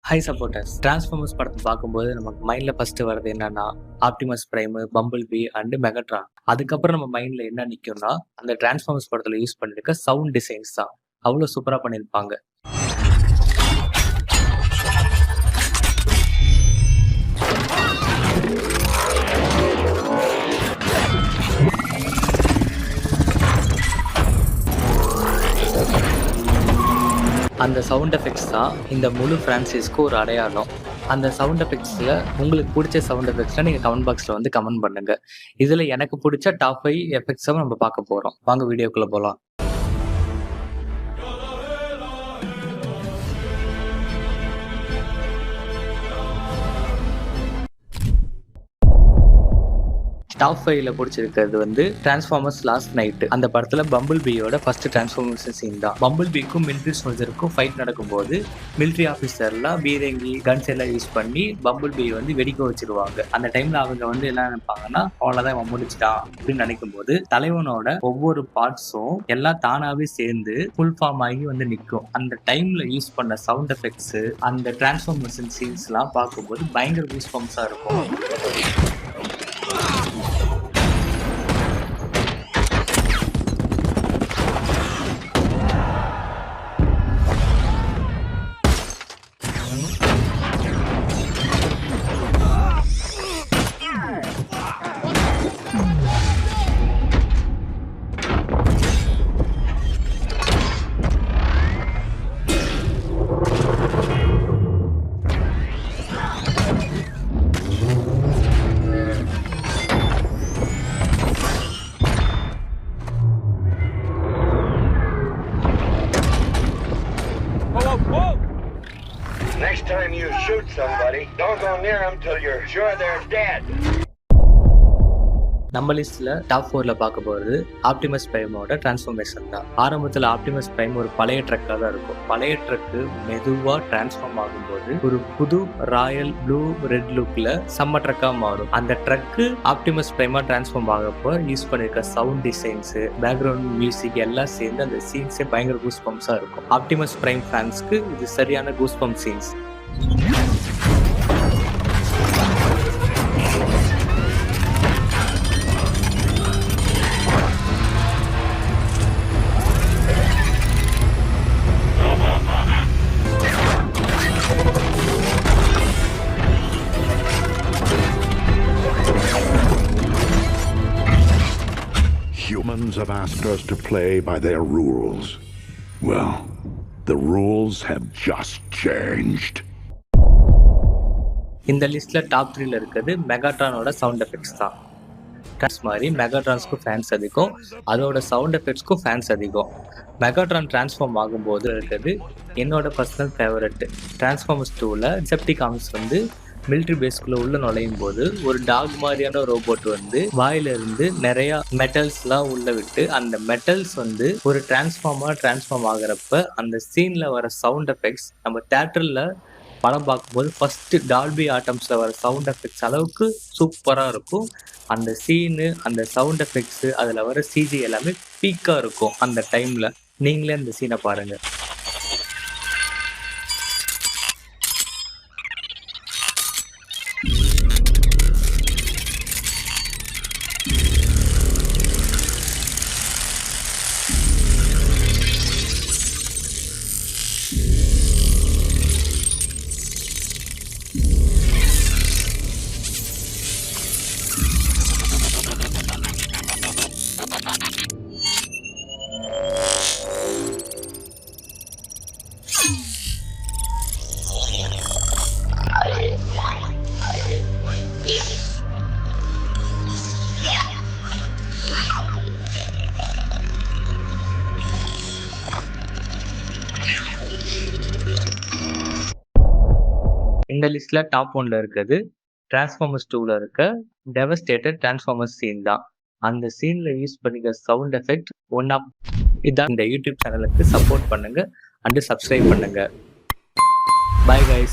High supporters. Transformers படத்தை பார்க்கும்போது நமக்கு மைண்டில் ஃபஸ்ட்டு வரது என்னன்னா Optimus Prime, Bumblebee and Megatron. அதுக்கப்புறம் நம்ம மைண்டில் என்ன நிற்கும்னா அந்த டிரான்ஸ்ஃபார்மர்ஸ் படத்தில் யூஸ் பண்ணியிருக்க சவுண்ட் டிசைன்ஸ் தான். அவ்வளோ சூப்பராக பண்ணியிருப்பாங்க. அந்த சவுண்ட் எஃபெக்ட்ஸ் தான் இந்த முழு ஃப்ரான்சைஸ்க்கு ஒரு அடையாளம். அந்த சவுண்ட் எஃபெக்ட்ஸில் உங்களுக்கு பிடிச்ச சவுண்ட் எஃபெக்ட்ஸில் நீங்கள் கமெண்ட் பாக்ஸில் வந்து கமெண்ட் பண்ணுங்கள். இதில் எனக்கு பிடிச்ச டாப் 5 எஃபெக்ட்ஸை நம்ம பார்க்க போகிறோம். வாங்க வீடியோக்குள்ளே போகலாம். டாப் 5ல பிடிச்சிருக்கிறது வந்து டிரான்ஸ்ஃபார்மர்ஸ் லாஸ்ட் நைட். அந்த படத்துல பம்பிள் பியோட ஃபர்ஸ்ட் டிரான்ஸ்ஃபார்மேஷன் சீன் தான். பம்பிள் பிக்கும் மிலிட்ரி சோல்ஜருக்கும் ஃபைட் நடக்கும்போது மிலிட்ரி ஆஃபீஸர்லாம் பீரங்கி கன்ஸ் எல்லாம் யூஸ் பண்ணி பம்பிள் பி வந்து வெடிக்க வச்சிருவாங்க. அந்த டைம்ல அவங்க வந்து என்ன நினைப்பாங்கன்னா அவ்வளவுதான் அவன் முடிச்சிட்டான் அப்படின்னு நினைக்கும் போது தலைவனோட ஒவ்வொரு பார்ட்ஸும் எல்லாம் தானாவே சேர்ந்து ஃபுல் ஃபார்ம் ஆகி வந்து நிற்கும். அந்த டைம்ல யூஸ் பண்ண சவுண்ட் எஃபெக்ட்ஸ், அந்த டிரான்ஸ்ஃபார்மேஷன் சீன்ஸ் எல்லாம் பார்க்கும்போது பயங்கர கூஸ் பம்ப்ஸா இருக்கும். Next time you shoot somebody, don't go near them till you're sure they're dead. நம்ம லிஸ்ட்ல டாப் 4ல பார்க்க போகிறது ஆப்டிமஸ் பிரைமோட டிரான்ஸ்ஃபார்மேஷன் தான். ஆரம்பத்தில் ஆப்டிமஸ் பிரைம் ஒரு பழைய ட்ரக்காக தான் இருக்கும். பழைய ட்ரக்கு மெதுவாக டிரான்ஸ்ஃபார்ம் ஆகும்போது ஒரு புது ராயல் ப்ளூ ரெட் லுக்ல செம்ம ட்ரக்காக மாறும். அந்த ட்ரக்கு ஆப்டிமஸ் பிரைமா டிரான்ஸ்ஃபார்ம் ஆகப்போ யூஸ் பண்ணிருக்க சவுண்ட் டிசைன்ஸ், பேக்ரவுண்ட் மியூசிக் எல்லாம் சேர்ந்து அந்த சீன்ஸே பயங்கர கூஸ் பம்ப்ஸா இருக்கும். ஆப்டிமஸ் பிரைம் ஃபேன்ஸ்க்கு இது சரியான goose pump scenes. Humans have asked us to play by their rules. Well, the rules have just changed. இந்த லிஸ்ட்ல டாப் 3ல இருக்கிறது மெகாட்ரானோட சவுண்ட் எஃபெக்ட்ஸ் தான். மாதிரி மெகாட்ரான்ஸ்க்கும் ஃபேன்ஸ் அதிகம், அதோட சவுண்ட் எஃபெக்ட்ஸ்க்கும் ஃபேன்ஸ் அதிகம். மெகாட்ரான் டிரான்ஸ்ஃபார்ம் ஆகும்போது இருக்கிறது என்னோட பர்சனல் ஃபேவரட். டிரான்ஸ்ஃபார்மர்ஸ் 2ல டிசெப்டிகான்ஸ் வந்து மிலிட்ரி பேஸ்க்குள்ள உள்ள நுழையும் போது ஒரு டாக் மாதிரியான ரோபோட் வந்து வாயிலிருந்து நிறைய மெட்டல்ஸ்லாம் உள்ள விட்டு அந்த மெட்டல்ஸ் வந்து ஒரு டிரான்ஸ்ஃபார்ம் ஆகிறப்ப அந்த சீன்ல வர சவுண்ட் எஃபெக்ட்ஸ் நம்ம தியேட்டர்ல படம் பார்க்கும்போது ஃபர்ஸ்ட் டால்பி ஆட்டம்ஸ்ல வர சவுண்ட் எஃபெக்ட்ஸ் அளவுக்கு சூப்பரா இருக்கும். அந்த சீனு, அந்த சவுண்ட் எஃபெக்ட்ஸ், அதுல வர சிஜி எல்லாமே பீக்கா இருக்கும். அந்த டைம்ல நீங்களே அந்த சீனை பாருங்க. இந்த லிஸ்ட்ல டாப் 1ல இருக்கிறது டிரான்ஸ்ஃபார்மர்ஸ் 2ல இருக்க டெவஸ்டேட்டட் டிரான்ஸ்ஃபார்மர்ஸ் சீன் தான். அந்த சீன்ல யூஸ் பண்ணிக்க சவுண்ட் எஃபெக்ட் இதான். இந்த யூடியூப் சேனலுக்கு சப்போர்ட் பண்ணுங்க அண்ட் சப்ஸ்கிரைப் பண்ணுங்க. Bye guys.